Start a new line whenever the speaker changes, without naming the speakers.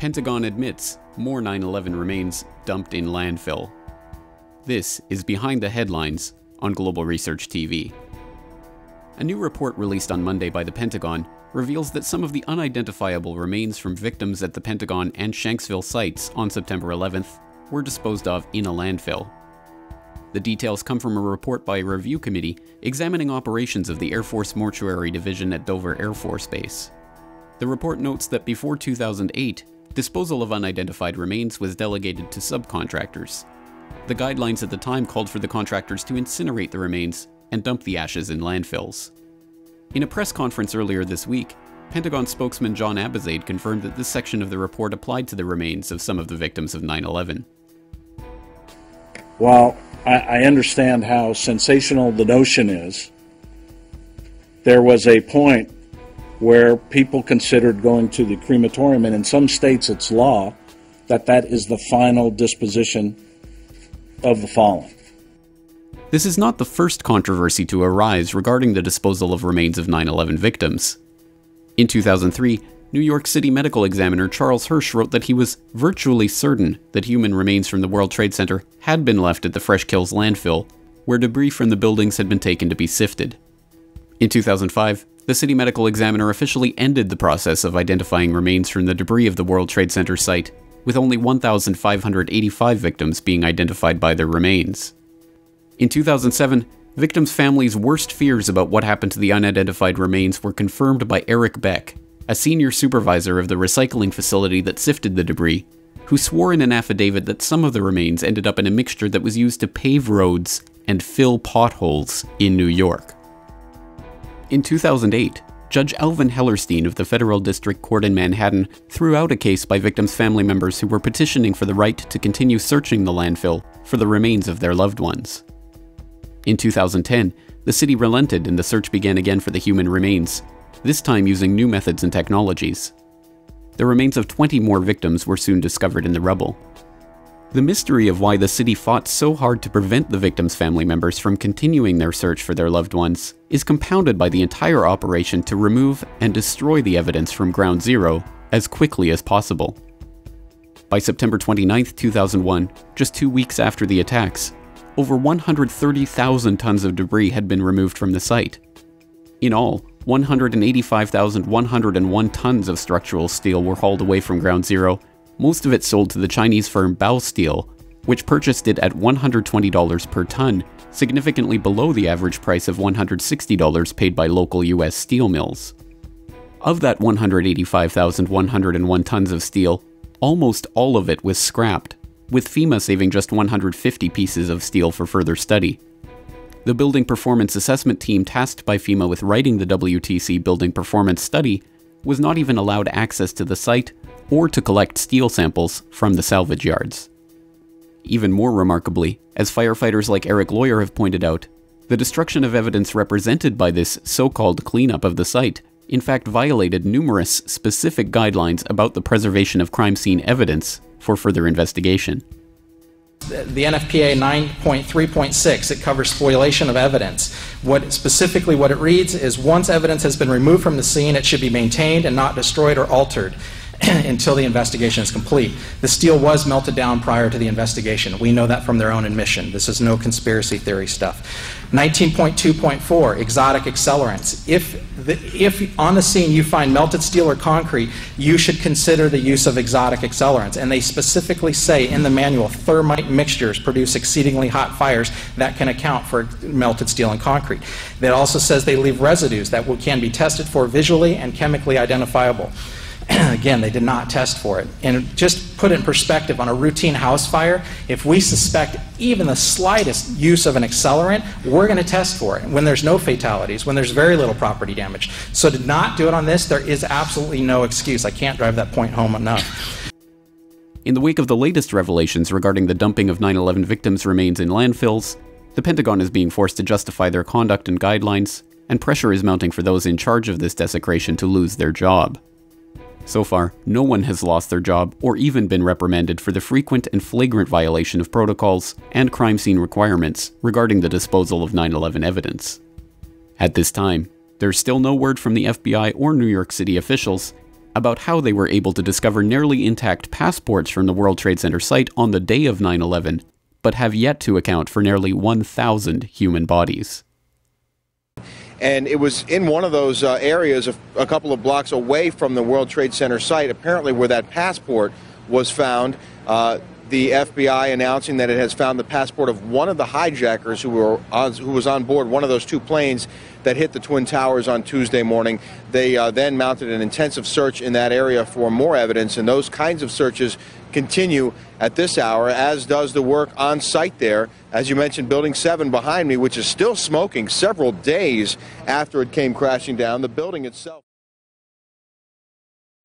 Pentagon admits more 9/11 remains dumped in landfill. This is Behind the Headlines on Global Research TV. A new report released on Monday by the Pentagon reveals that some of the unidentifiable remains from victims at the Pentagon and Shanksville sites on September 11th were disposed of in a landfill. The details come from a report by a review committee examining operations of the Air Force Mortuary Division at Dover Air Force Base. The report notes that before 2008, disposal of unidentified remains was delegated to subcontractors. The guidelines at the time called for the contractors to incinerate the remains and dump the ashes in landfills. In a press conference earlier this week, Pentagon spokesman John Abizaid confirmed that this section of the report applied to the remains of some of the victims of 9/11.
While I understand how sensational the notion is, there was a point where people considered going to the crematorium, and in some states it's law that that is the final disposition of the fallen.
This is not the first controversy to arise regarding the disposal of remains of 9/11 victims. In 2003, New York City medical examiner Charles Hirsch wrote that he was virtually certain that human remains from the World Trade Center had been left at the Fresh Kills landfill, where debris from the buildings had been taken to be sifted. In 2005, the city medical examiner officially ended the process of identifying remains from the debris of the World Trade Center site, with only 1,585 victims being identified by their remains. In 2007, victims' families' worst fears about what happened to the unidentified remains were confirmed by Eric Beck, a senior supervisor of the recycling facility that sifted the debris, who swore in an affidavit that some of the remains ended up in a mixture that was used to pave roads and fill potholes in New York. In 2008, Judge Alvin Hellerstein of the Federal District Court in Manhattan threw out a case by victims' family members who were petitioning for the right to continue searching the landfill for the remains of their loved ones. In 2010, the city relented and the search began again for the human remains, this time using new methods and technologies. The remains of 20 more victims were soon discovered in the rubble. The mystery of why the city fought so hard to prevent the victims' family members from continuing their search for their loved ones is compounded by the entire operation to remove and destroy the evidence from ground zero as quickly as possible. By September 29, 2001, just 2 weeks after the attacks, over 130,000 tons of debris had been removed from the site. In all, 185,101 tons of structural steel were hauled away from ground zero, most of it sold to the Chinese firm Bao Steel, which purchased it at $120 per ton, significantly below the average price of $160 paid by local US steel mills. Of that 185,101 tons of steel, almost all of it was scrapped, with FEMA saving just 150 pieces of steel for further study. The Building Performance Assessment team tasked by FEMA with writing the WTC Building Performance Study was not even allowed access to the site or to collect steel samples from the salvage yards. Even more remarkably, as firefighters like Eric Lawyer have pointed out, the destruction of evidence represented by this so-called cleanup of the site in fact violated numerous specific guidelines about the preservation of crime scene evidence for further investigation.
The NFPA 9.3.6, it covers spoliation of evidence. Specifically what it reads is once evidence has been removed from the scene, it should be maintained and not destroyed or altered until the investigation is complete. The steel was melted down prior to the investigation. We know that from their own admission. This is no conspiracy theory stuff. 19.2.4, exotic accelerants. If on the scene you find melted steel or concrete, you should consider the use of exotic accelerants. And they specifically say in the manual, thermite mixtures produce exceedingly hot fires that can account for melted steel and concrete. It also says they leave residues that can be tested for visually and chemically identifiable. Again, they did not test for it. And just put it in perspective, on a routine house fire, if we suspect even the slightest use of an accelerant, we're going to test for it when there's no fatalities, when there's very little property damage. So to not do it on this, there is absolutely no excuse. I can't drive that point home enough.
In the wake of the latest revelations regarding the dumping of 9/11 victims' remains in landfills, the Pentagon is being forced to justify their conduct and guidelines, and pressure is mounting for those in charge of this desecration to lose their job. So far, no one has lost their job or even been reprimanded for the frequent and flagrant violation of protocols and crime scene requirements regarding the disposal of 9/11 evidence. At this time, there's still no word from the FBI or New York City officials about how they were able to discover nearly intact passports from the World Trade Center site on the day of 9/11, but have yet to account for nearly 1,000 human bodies.
And it was in one of those areas a couple of blocks away from the World Trade Center site, apparently where that passport was found. The FBI announcing that it has found the passport of one of the hijackers who was on board one of those two planes that hit the Twin Towers on Tuesday morning. They then mounted an intensive search in that area for more evidence, and those kinds of searches continue at this hour, as does the work on site there. As you mentioned, Building 7 behind me, which is still smoking several days after it came crashing down. The building itself